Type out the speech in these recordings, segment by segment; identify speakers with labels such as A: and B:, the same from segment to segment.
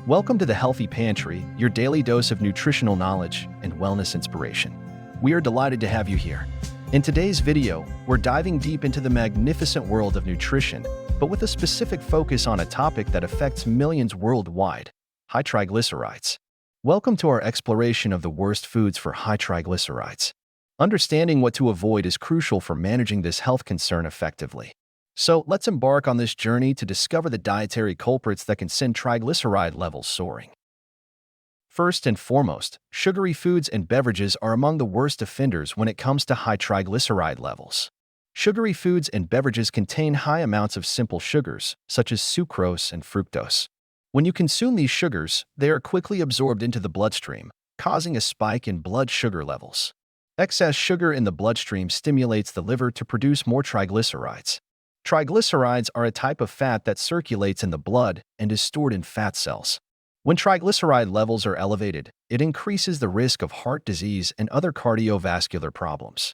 A: Welcome to the Healthy Pantry, your daily dose of nutritional knowledge and wellness inspiration. We are delighted to have you here. In today's video, we're diving deep into the magnificent world of nutrition, but with a specific focus on a topic that affects millions worldwide: high triglycerides. Welcome to our exploration of the worst foods for high triglycerides. Understanding what to avoid is crucial for managing this health concern effectively. So let's embark on this journey to discover the dietary culprits that can send triglyceride levels soaring. First and foremost, sugary foods and beverages are among the worst offenders when it comes to high triglyceride levels. Sugary foods and beverages contain high amounts of simple sugars, such as sucrose and fructose. When you consume these sugars, they are quickly absorbed into the bloodstream, causing a spike in blood sugar levels. Excess sugar in the bloodstream stimulates the liver to produce more triglycerides. Triglycerides are a type of fat that circulates in the blood and is stored in fat cells. When triglyceride levels are elevated, it increases the risk of heart disease and other cardiovascular problems.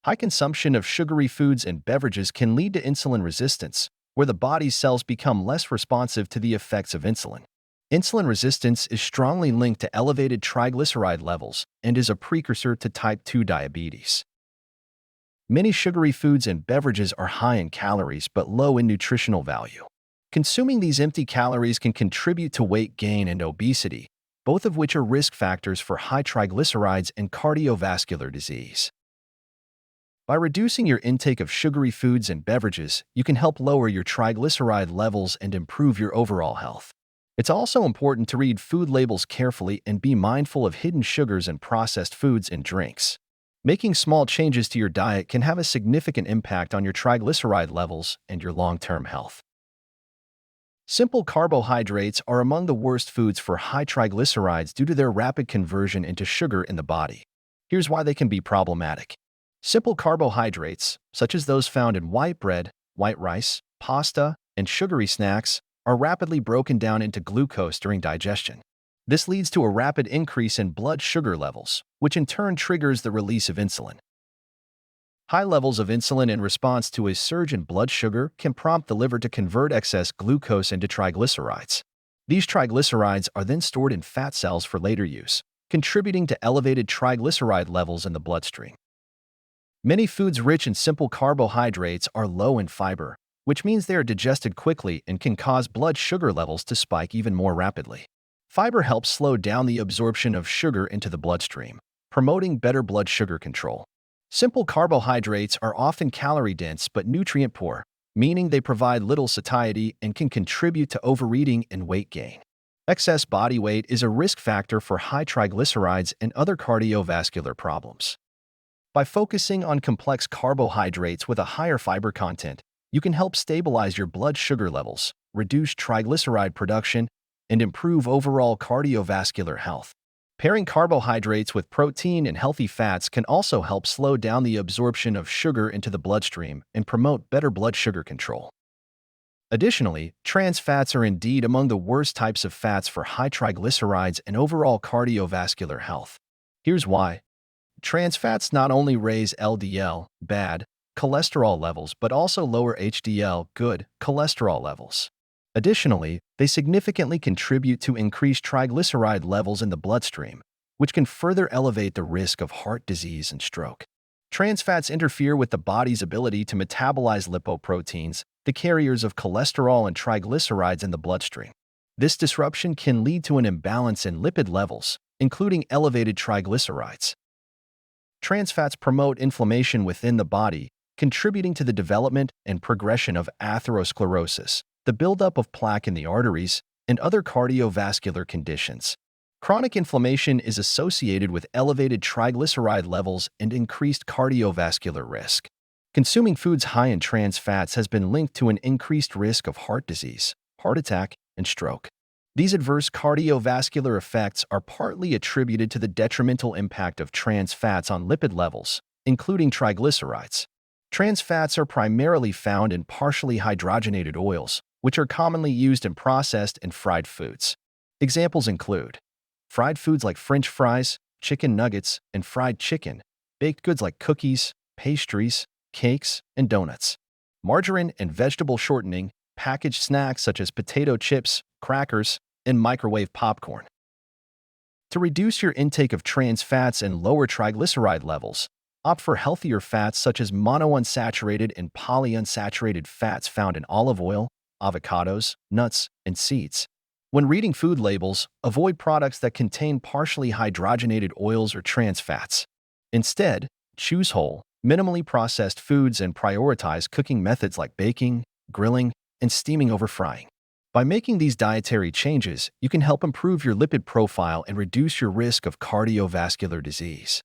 A: High consumption of sugary foods and beverages can lead to insulin resistance, where the body's cells become less responsive to the effects of insulin. Insulin resistance is strongly linked to elevated triglyceride levels and is a precursor to type 2 diabetes. Many sugary foods and beverages are high in calories but low in nutritional value. Consuming these empty calories can contribute to weight gain and obesity, both of which are risk factors for high triglycerides and cardiovascular disease. By reducing your intake of sugary foods and beverages, you can help lower your triglyceride levels and improve your overall health. It's also important to read food labels carefully and be mindful of hidden sugars in processed foods and drinks. Making small changes to your diet can have a significant impact on your triglyceride levels and your long-term health. Simple carbohydrates are among the worst foods for high triglycerides due to their rapid conversion into sugar in the body. Here's why they can be problematic. Simple carbohydrates, such as those found in white bread, white rice, pasta, and sugary snacks, are rapidly broken down into glucose during digestion. This leads to a rapid increase in blood sugar levels, which in turn triggers the release of insulin. High levels of insulin in response to a surge in blood sugar can prompt the liver to convert excess glucose into triglycerides. These triglycerides are then stored in fat cells for later use, contributing to elevated triglyceride levels in the bloodstream. Many foods rich in simple carbohydrates are low in fiber, which means they are digested quickly and can cause blood sugar levels to spike even more rapidly. Fiber helps slow down the absorption of sugar into the bloodstream, promoting better blood sugar control. Simple carbohydrates are often calorie-dense but nutrient-poor, meaning they provide little satiety and can contribute to overeating and weight gain. Excess body weight is a risk factor for high triglycerides and other cardiovascular problems. By focusing on complex carbohydrates with a higher fiber content, you can help stabilize your blood sugar levels, reduce triglyceride production, and improve overall cardiovascular health. Pairing carbohydrates with protein and healthy fats can also help slow down the absorption of sugar into the bloodstream and promote better blood sugar control. Additionally, trans fats are indeed among the worst types of fats for high triglycerides and overall cardiovascular health. Here's why. Trans fats not only raise LDL, bad, cholesterol levels but also lower HDL, good, cholesterol levels. Additionally, they significantly contribute to increased triglyceride levels in the bloodstream, which can further elevate the risk of heart disease and stroke. Trans fats interfere with the body's ability to metabolize lipoproteins, the carriers of cholesterol and triglycerides in the bloodstream. This disruption can lead to an imbalance in lipid levels, including elevated triglycerides. Trans fats promote inflammation within the body, contributing to the development and progression of atherosclerosis, the buildup of plaque in the arteries, and other cardiovascular conditions. Chronic inflammation is associated with elevated triglyceride levels and increased cardiovascular risk. Consuming foods high in trans fats has been linked to an increased risk of heart disease, heart attack, and stroke. These adverse cardiovascular effects are partly attributed to the detrimental impact of trans fats on lipid levels, including triglycerides. Trans fats are primarily found in partially hydrogenated oils, which are commonly used in processed and fried foods. Examples include fried foods like French fries, chicken nuggets, and fried chicken, baked goods like cookies, pastries, cakes, and donuts, margarine and vegetable shortening, packaged snacks such as potato chips, crackers, and microwave popcorn. To reduce your intake of trans fats and lower triglyceride levels, opt for healthier fats such as monounsaturated and polyunsaturated fats found in olive oil, avocados, nuts, and seeds. When reading food labels, avoid products that contain partially hydrogenated oils or trans fats. Instead, choose whole, minimally processed foods and prioritize cooking methods like baking, grilling, and steaming over frying. By making these dietary changes, you can help improve your lipid profile and reduce your risk of cardiovascular disease.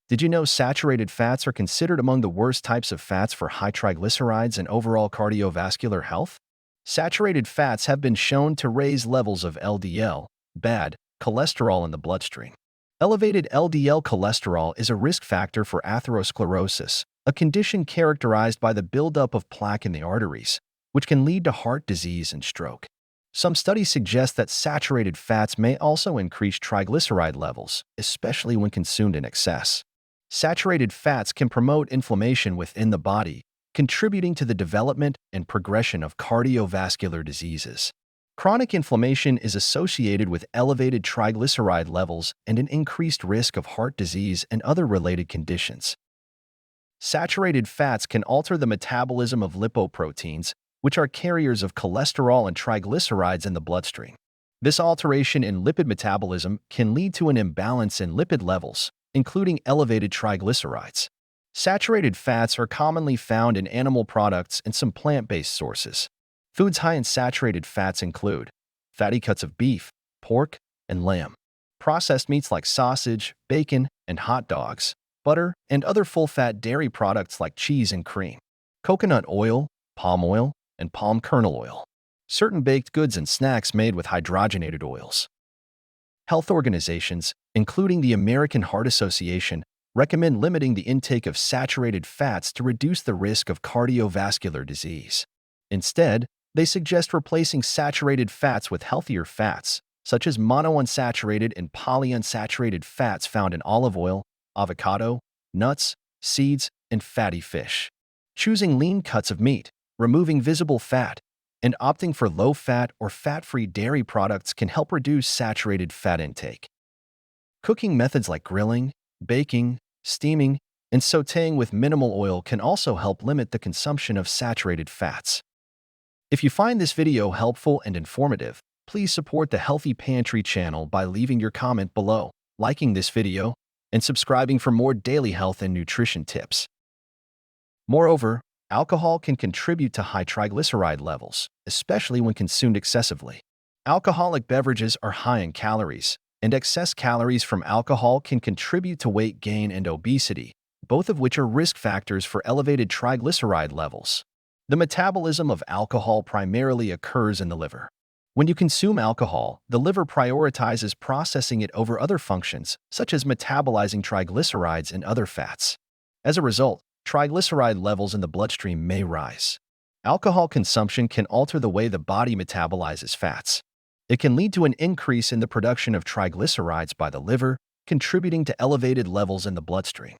A: Did you know saturated fats are considered among the worst types of fats for high triglycerides and overall cardiovascular health? Saturated fats have been shown to raise levels of LDL, bad cholesterol in the bloodstream. Elevated LDL cholesterol is a risk factor for atherosclerosis, a condition characterized by the buildup of plaque in the arteries, which can lead to heart disease and stroke. Some studies suggest that saturated fats may also increase triglyceride levels, especially when consumed in excess. Saturated fats can promote inflammation within the body, contributing to the development and progression of cardiovascular diseases. Chronic inflammation is associated with elevated triglyceride levels and an increased risk of heart disease and other related conditions. Saturated fats can alter the metabolism of lipoproteins, which are carriers of cholesterol and triglycerides in the bloodstream. This alteration in lipid metabolism can lead to an imbalance in lipid levels, including elevated triglycerides. Saturated fats are commonly found in animal products and some plant-based sources. Foods high in saturated fats include fatty cuts of beef, pork, and lamb, processed meats like sausage, bacon, and hot dogs, butter, and other full-fat dairy products like cheese and cream, coconut oil, palm oil, and palm kernel oil, certain baked goods and snacks made with hydrogenated oils. Health organizations, including the American Heart Association, recommend limiting the intake of saturated fats to reduce the risk of cardiovascular disease. Instead, they suggest replacing saturated fats with healthier fats, such as monounsaturated and polyunsaturated fats found in olive oil, avocado, nuts, seeds, and fatty fish. Choosing lean cuts of meat, removing visible fat, and opting for low-fat or fat-free dairy products can help reduce saturated fat intake. Cooking methods like grilling, baking, steaming, and sautéing with minimal oil can also help limit the consumption of saturated fats. If you find this video helpful and informative, please support the Healthy Pantry channel by leaving your comment below, liking this video, and subscribing for more daily health and nutrition tips. Moreover, alcohol can contribute to high triglyceride levels, especially when consumed excessively. Alcoholic beverages are high in calories, and excess calories from alcohol can contribute to weight gain and obesity, both of which are risk factors for elevated triglyceride levels. The metabolism of alcohol primarily occurs in the liver. When you consume alcohol, the liver prioritizes processing it over other functions, such as metabolizing triglycerides and other fats. As a result, triglyceride levels in the bloodstream may rise. Alcohol consumption can alter the way the body metabolizes fats. It can lead to an increase in the production of triglycerides by the liver, contributing to elevated levels in the bloodstream.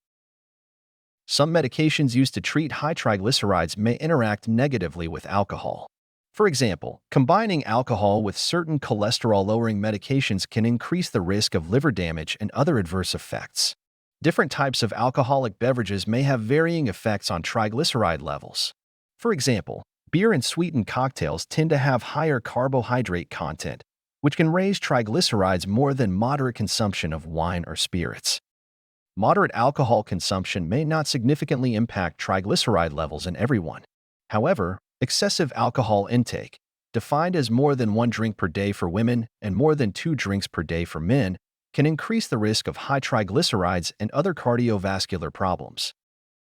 A: Some medications used to treat high triglycerides may interact negatively with alcohol. For example, combining alcohol with certain cholesterol-lowering medications can increase the risk of liver damage and other adverse effects. Different types of alcoholic beverages may have varying effects on triglyceride levels. For example, beer and sweetened cocktails tend to have higher carbohydrate content, which can raise triglycerides more than moderate consumption of wine or spirits. Moderate alcohol consumption may not significantly impact triglyceride levels in everyone. However, excessive alcohol intake, defined as more than 1 drink per day for women and more than 2 drinks per day for men, can increase the risk of high triglycerides and other cardiovascular problems.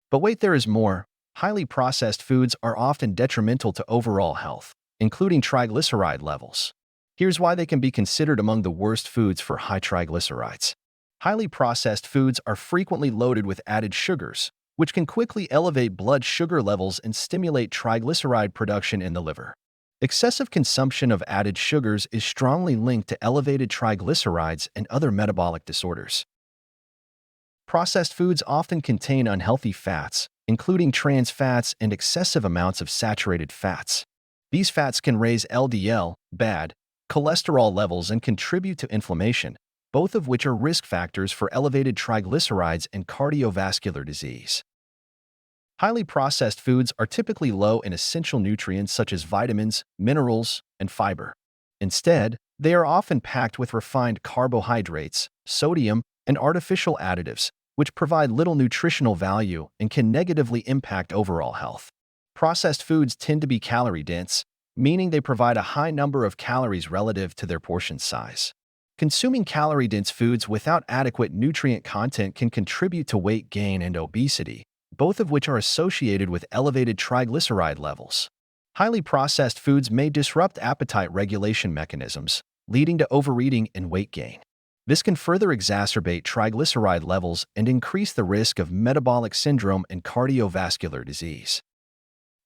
A: But wait, there is more. Highly processed foods are often detrimental to overall health, including triglyceride levels. Here's why they can be considered among the worst foods for high triglycerides. Highly processed foods are frequently loaded with added sugars, which can quickly elevate blood sugar levels and stimulate triglyceride production in the liver. Excessive consumption of added sugars is strongly linked to elevated triglycerides and other metabolic disorders. Processed foods often contain unhealthy fats, including trans fats and excessive amounts of saturated fats. These fats can raise LDL, bad cholesterol levels, and contribute to inflammation, both of which are risk factors for elevated triglycerides and cardiovascular disease. Highly processed foods are typically low in essential nutrients such as vitamins, minerals, and fiber. Instead, they are often packed with refined carbohydrates, sodium, and artificial additives, which provide little nutritional value and can negatively impact overall health. Processed foods tend to be calorie-dense, meaning they provide a high number of calories relative to their portion size. Consuming calorie-dense foods without adequate nutrient content can contribute to weight gain and obesity, both of which are associated with elevated triglyceride levels. Highly processed foods may disrupt appetite regulation mechanisms, leading to overeating and weight gain. This can further exacerbate triglyceride levels and increase the risk of metabolic syndrome and cardiovascular disease.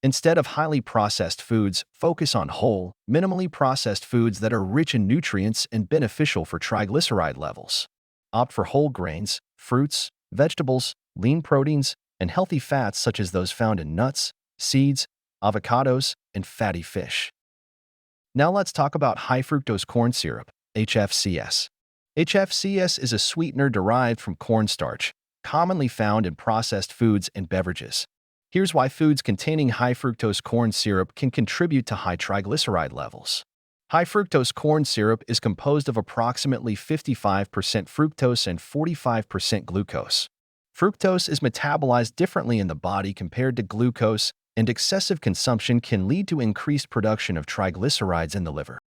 A: Instead of highly processed foods, focus on whole, minimally processed foods that are rich in nutrients and beneficial for triglyceride levels. Opt for whole grains, fruits, vegetables, lean proteins, and healthy fats such as those found in nuts, seeds, avocados, and fatty fish. Now let's talk about high fructose corn syrup, HFCS. HFCS is a sweetener derived from cornstarch, commonly found in processed foods and beverages. Here's why foods containing high fructose corn syrup can contribute to high triglyceride levels. High fructose corn syrup is composed of approximately 55% fructose and 45% glucose. Fructose is metabolized differently in the body compared to glucose, and excessive consumption can lead to increased production of triglycerides in the liver.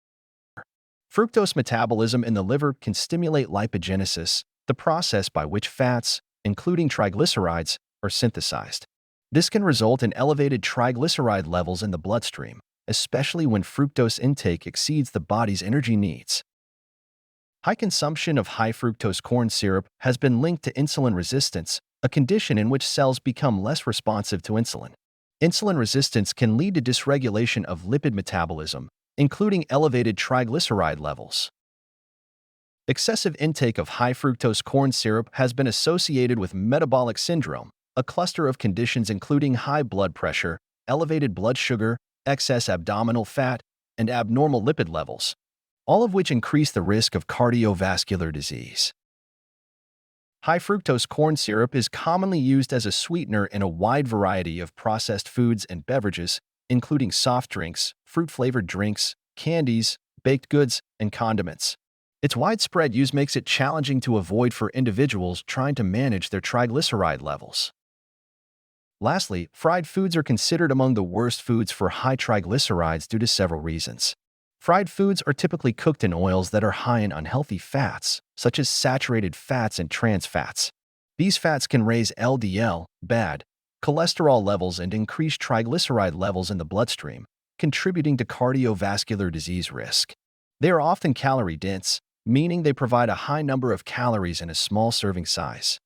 A: Fructose metabolism in the liver can stimulate lipogenesis, the process by which fats, including triglycerides, are synthesized. This can result in elevated triglyceride levels in the bloodstream, especially when fructose intake exceeds the body's energy needs. High consumption of high fructose corn syrup has been linked to insulin resistance, a condition in which cells become less responsive to insulin. Insulin resistance can lead to dysregulation of lipid metabolism, including elevated triglyceride levels. Excessive intake of high fructose corn syrup has been associated with metabolic syndrome, a cluster of conditions including high blood pressure, elevated blood sugar, excess abdominal fat, and abnormal lipid levels, all of which increase the risk of cardiovascular disease. High fructose corn syrup is commonly used as a sweetener in a wide variety of processed foods and beverages, including soft drinks, fruit-flavored drinks, candies, baked goods, and condiments. Its widespread use makes it challenging to avoid for individuals trying to manage their triglyceride levels. Lastly, fried foods are considered among the worst foods for high triglycerides due to several reasons. Fried foods are typically cooked in oils that are high in unhealthy fats, such as saturated fats and trans fats. These fats can raise LDL, bad cholesterol levels, and increase triglyceride levels in the bloodstream, contributing to cardiovascular disease risk. They are often calorie-dense, meaning they provide a high number of calories in a small serving size.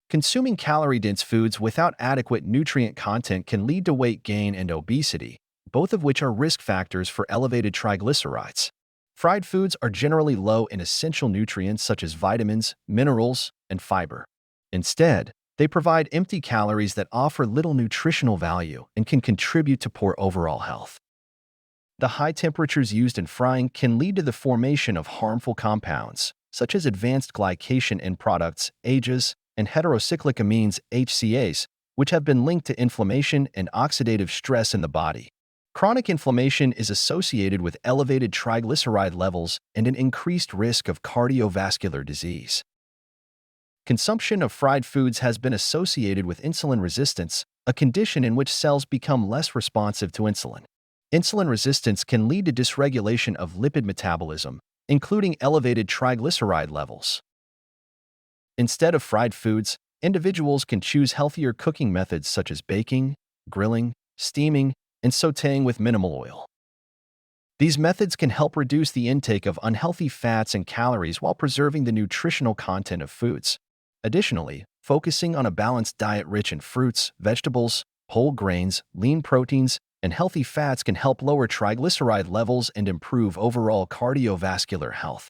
A: Consuming calorie-dense foods without adequate nutrient content can lead to weight gain and obesity, both of which are risk factors for elevated triglycerides. Fried foods are generally low in essential nutrients such as vitamins, minerals, and fiber. Instead, they provide empty calories that offer little nutritional value and can contribute to poor overall health. The high temperatures used in frying can lead to the formation of harmful compounds, such as advanced glycation end products, AGEs, and heterocyclic amines, HCAs, which have been linked to inflammation and oxidative stress in the body. Chronic inflammation is associated with elevated triglyceride levels and an increased risk of cardiovascular disease. Consumption of fried foods has been associated with insulin resistance, a condition in which cells become less responsive to insulin. Insulin resistance can lead to dysregulation of lipid metabolism, including elevated triglyceride levels. Instead of fried foods, individuals can choose healthier cooking methods such as baking, grilling, steaming, and sautéing with minimal oil. These methods can help reduce the intake of unhealthy fats and calories while preserving the nutritional content of foods. Additionally, focusing on a balanced diet rich in fruits, vegetables, whole grains, lean proteins, and healthy fats can help lower triglyceride levels and improve overall cardiovascular health.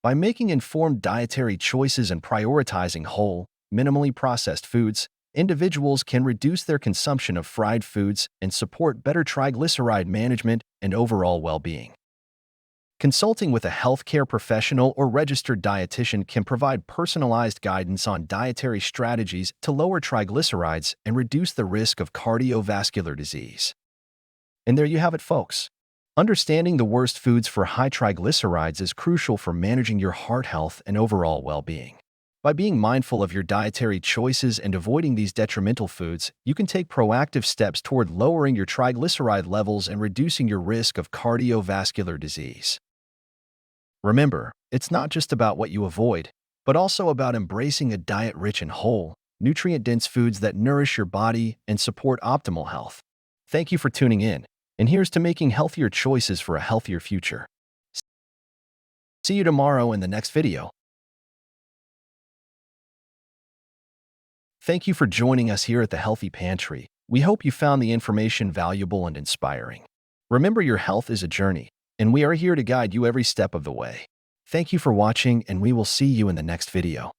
A: By making informed dietary choices and prioritizing whole, minimally processed foods, individuals can reduce their consumption of fried foods and support better triglyceride management and overall well-being. Consulting with a healthcare professional or registered dietitian can provide personalized guidance on dietary strategies to lower triglycerides and reduce the risk of cardiovascular disease. And there you have it, folks. Understanding the worst foods for high triglycerides is crucial for managing your heart health and overall well-being. By being mindful of your dietary choices and avoiding these detrimental foods, you can take proactive steps toward lowering your triglyceride levels and reducing your risk of cardiovascular disease. Remember, it's not just about what you avoid, but also about embracing a diet rich in whole, nutrient-dense foods that nourish your body and support optimal health. Thank you for tuning in, and here's to making healthier choices for a healthier future. See you tomorrow in the next video. Thank you for joining us here at the Healthy Pantry. We hope you found the information valuable and inspiring. Remember, your health is a journey, and we are here to guide you every step of the way. Thank you for watching, and we will see you in the next video.